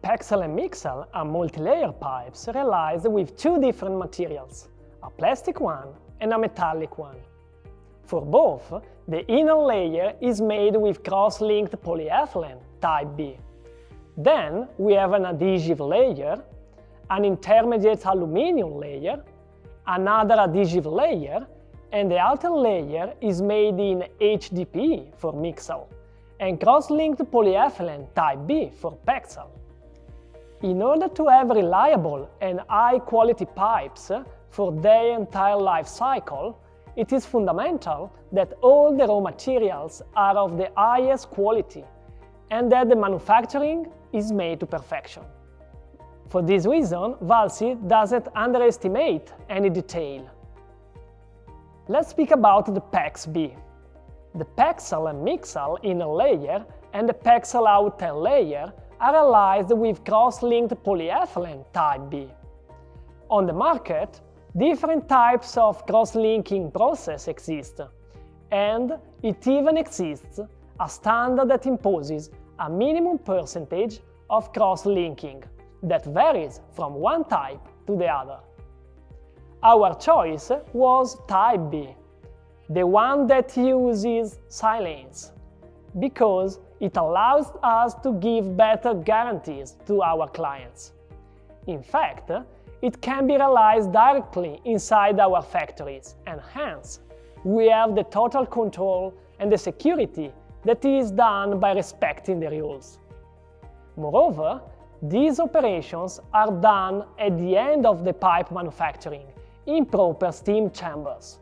Pexel and Mixel are multi-layer pipes realized with two different materials, a plastic one and a metallic one. For both, the inner layer is made with cross-linked polyethylene type B. Then we have an adhesive layer, an intermediate aluminum layer, another adhesive layer, and the outer layer is made in HDPE for Mixel and cross-linked polyethylene type B for Pexel. In order to have reliable and high-quality pipes for their entire life cycle, it is fundamental that all the raw materials are of the highest quality and that the manufacturing is made to perfection. For this reason, Valsir doesn't underestimate any detail. Let's speak about the PEX B. The Pexel and Mixel inner layer and the Pexel outer layer are realized with cross-linked polyethylene type B. On the market, different types of cross-linking process exist, and it even exists a standard that imposes a minimum percentage of cross-linking that varies from one type to the other. Our choice was type B, the one that uses silanes, because it allows us to give better guarantees to our clients. In fact, it can be realized directly inside our factories, and hence, we have the total control and the security that is done by respecting the rules. Moreover, these operations are done at the end of the pipe manufacturing in proper steam chambers.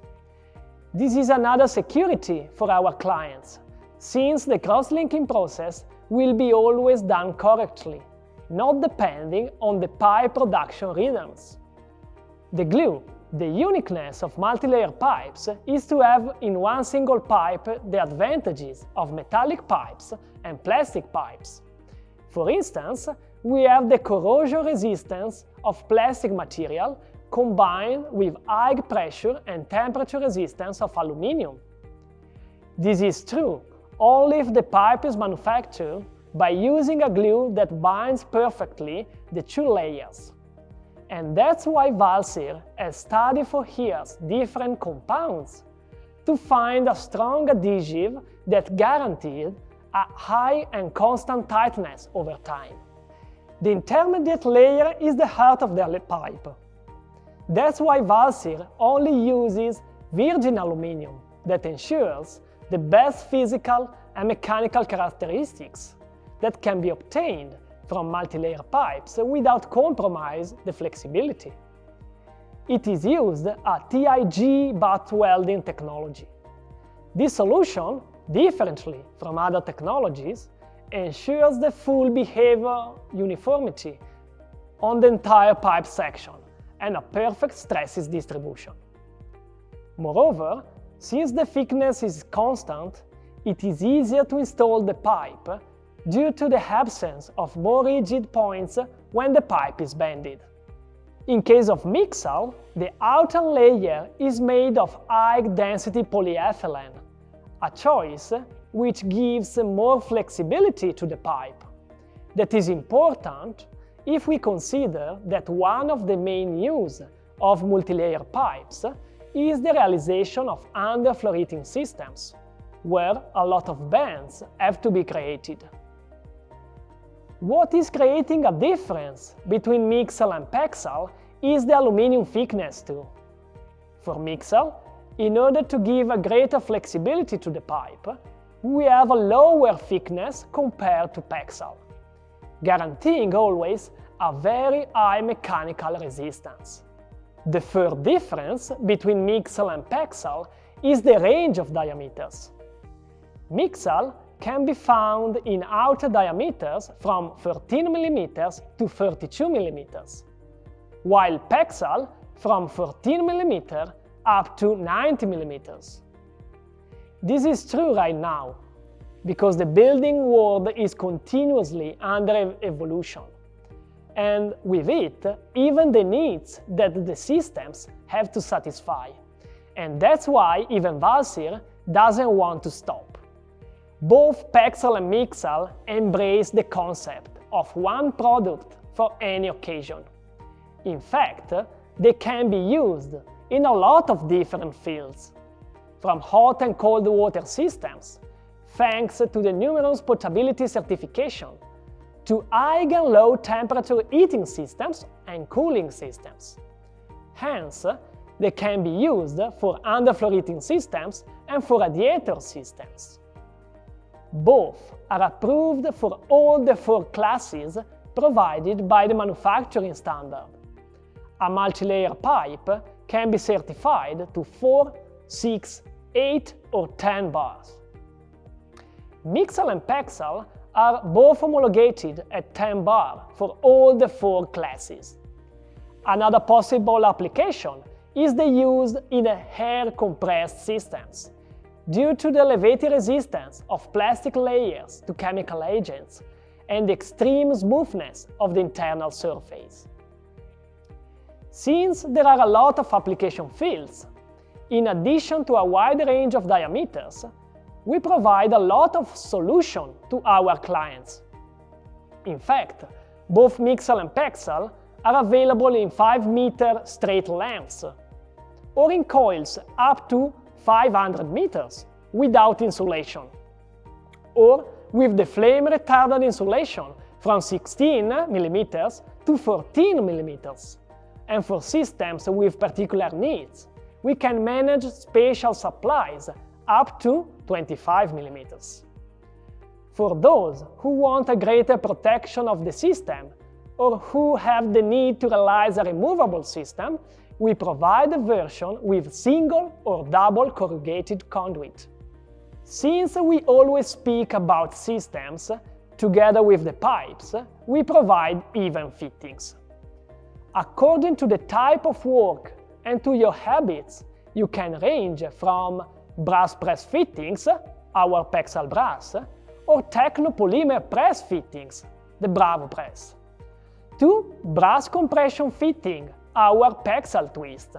This is another security for our clients, since the cross-linking process will be always done correctly, not depending on the pipe production rhythms. The glue, the uniqueness of multi-layer pipes, is to have in one single pipe the advantages of metallic pipes and plastic pipes. For instance, we have the corrosion resistance of plastic material combined with high pressure and temperature resistance of aluminum. This is true only if the pipe is manufactured by using a glue that binds perfectly the two layers. And that's why Valsir has studied for years different compounds to find a strong adhesive that guaranteed a high and constant tightness over time. The intermediate layer is the heart of the pipe. That's why Valsir only uses virgin aluminum that ensures the best physical and mechanical characteristics that can be obtained from multi-layer pipes without compromise the flexibility. It is used a TIG butt welding technology. This solution, differently from other technologies, ensures the full behavior uniformity on the entire pipe section and a perfect stresses distribution. Moreover, since the thickness is constant, it is easier to install the pipe due to the absence of more rigid points when the pipe is bended. In case of Mixel, the outer layer is made of high-density polyethylene, a choice which gives more flexibility to the pipe. That is important if we consider that one of the main use of multi-layer pipes is the realization of underfloor heating systems, where a lot of bends have to be created. What is creating a difference between Mixel and Pexel is the aluminum thickness too. For Mixel, in order to give a greater flexibility to the pipe, we have a lower thickness compared to Pexel, guaranteeing always a very high mechanical resistance. The third difference between Mixel and Pexel is the range of diameters. Mixel can be found in outer diameters from 13 mm to 32 mm, while Pexel from 14 mm up to 90 mm. This is true right now, because the building world is continuously under evolution, and with it, even the needs that the systems have to satisfy. And that's why even Valsir doesn't want to stop. Both Pexel and Mixel embrace the concept of one product for any occasion. In fact, they can be used in a lot of different fields, from hot and cold water systems, thanks to the numerous potability certification, to high and low temperature heating systems and cooling systems. Hence, they can be used for underfloor heating systems and for radiator systems. Both are approved for all the 4 classes provided by the manufacturing standard. A multi-layer pipe can be certified to 4, 6, 8 or 10 bars. Mixel and Pexel are both homologated at 10 bar for all the 4 classes. Another possible application is the use in air-compressed systems, due to the elevated resistance of plastic layers to chemical agents and the extreme smoothness of the internal surface. Since there are a lot of application fields, in addition to a wide range of diameters, we provide a lot of solution to our clients. In fact, both Mixel and Pexel are available in 5-meter straight lengths, or in coils up to 500 meters without insulation, or with the flame retardant insulation from 16 mm to 14 mm. And for systems with particular needs, we can manage special supplies up to 25 mm. For those who want a greater protection of the system or who have the need to realize a removable system, we provide a version with single or double corrugated conduit. Since we always speak about systems, together with the pipes, we provide even fittings. According to the type of work and to your habits, you can range from brass press fittings, our Pexel brass, or technopolymer press fittings, the Bravo press, to brass compression fitting, our Pexel twist,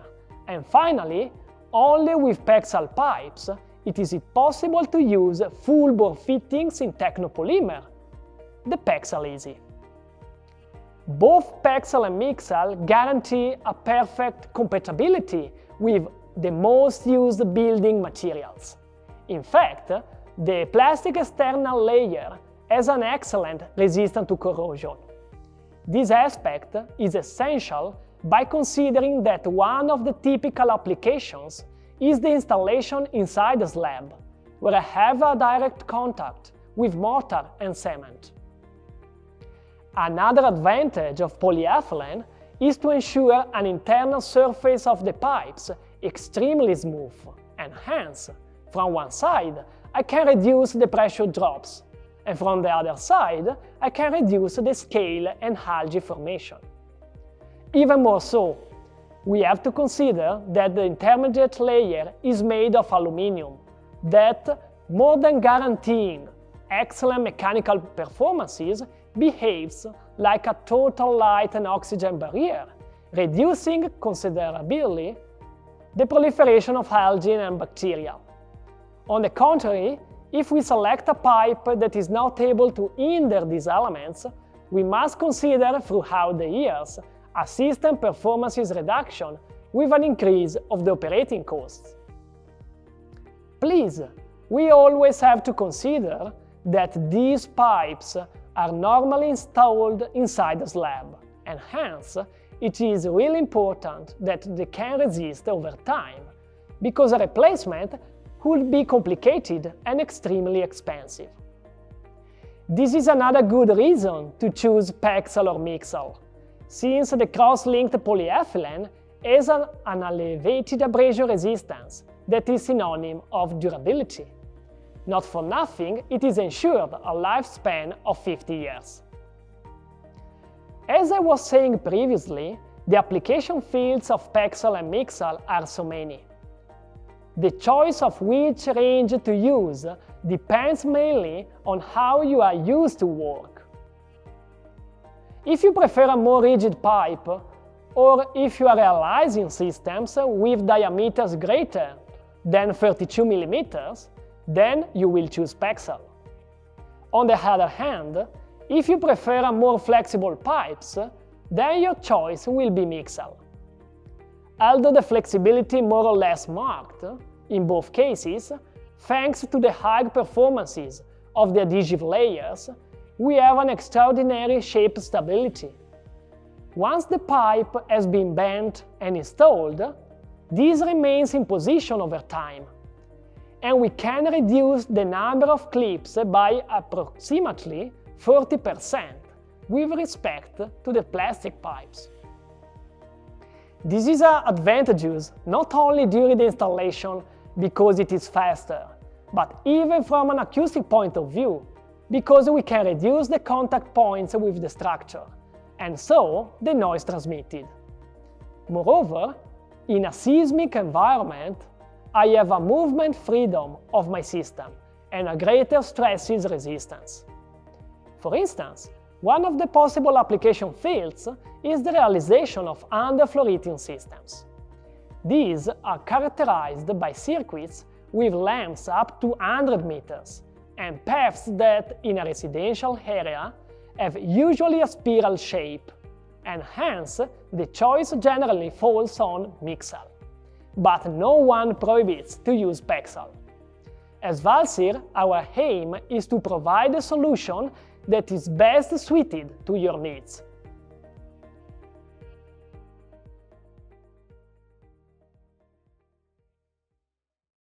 and finally, only with Pexel pipes, it is possible to use full bore fittings in technopolymer, the Pexel Easy. Both Pexel and Mixel guarantee a perfect compatibility with the most used building materials. In fact, the plastic external layer has an excellent resistance to corrosion. This aspect is essential by considering that one of the typical applications is the installation inside the slab, where I have a direct contact with mortar and cement. Another advantage of polyethylene is to ensure an internal surface of the pipes extremely smooth, and hence, from one side, I can reduce the pressure drops, and from the other side, I can reduce the scale and algae formation. Even more so, we have to consider that the intermediate layer is made of aluminum, that, more than guaranteeing excellent mechanical performances, behaves like a total light and oxygen barrier, reducing considerably the proliferation of algae and bacteria. On the contrary, if we select a pipe that is not able to hinder these elements, we must consider throughout the years a system performances reduction with an increase of the operating costs. Please, we always have to consider that these pipes are normally installed inside the slab, and hence it is really important that they can resist over time, because a replacement could be complicated and extremely expensive. This is another good reason to choose Pexel or Mixel, since the cross-linked polyethylene has an elevated abrasion resistance that is synonym of durability. Not for nothing, it is ensured a lifespan of 50 years. As I was saying previously, the application fields of Pexel and Mixel are so many. The choice of which range to use depends mainly on how you are used to work. If you prefer a more rigid pipe, or if you are realizing systems with diameters greater than 32 mm, then you will choose Pexel. On the other hand, if you prefer more flexible pipes, then your choice will be Mixel. Although the flexibility more or less marked, in both cases, thanks to the high performances of the adhesive layers, we have an extraordinary shape stability. Once the pipe has been bent and installed, this remains in position over time, and we can reduce the number of clips by approximately 40% with respect to the plastic pipes. This is advantageous not only during the installation because it is faster, but even from an acoustic point of view, because we can reduce the contact points with the structure, and so the noise transmitted. Moreover, in a seismic environment, I have a movement freedom of my system and a greater stresses resistance. For instance, one of the possible application fields is the realization of underfloor heating systems. These are characterized by circuits with lengths up to 100 meters and paths that, in a residential area, have usually a spiral shape, and hence the choice generally falls on Mixel. But no one prohibits to use Pexel. As Valsir, our aim is to provide a solution that is best suited to your needs,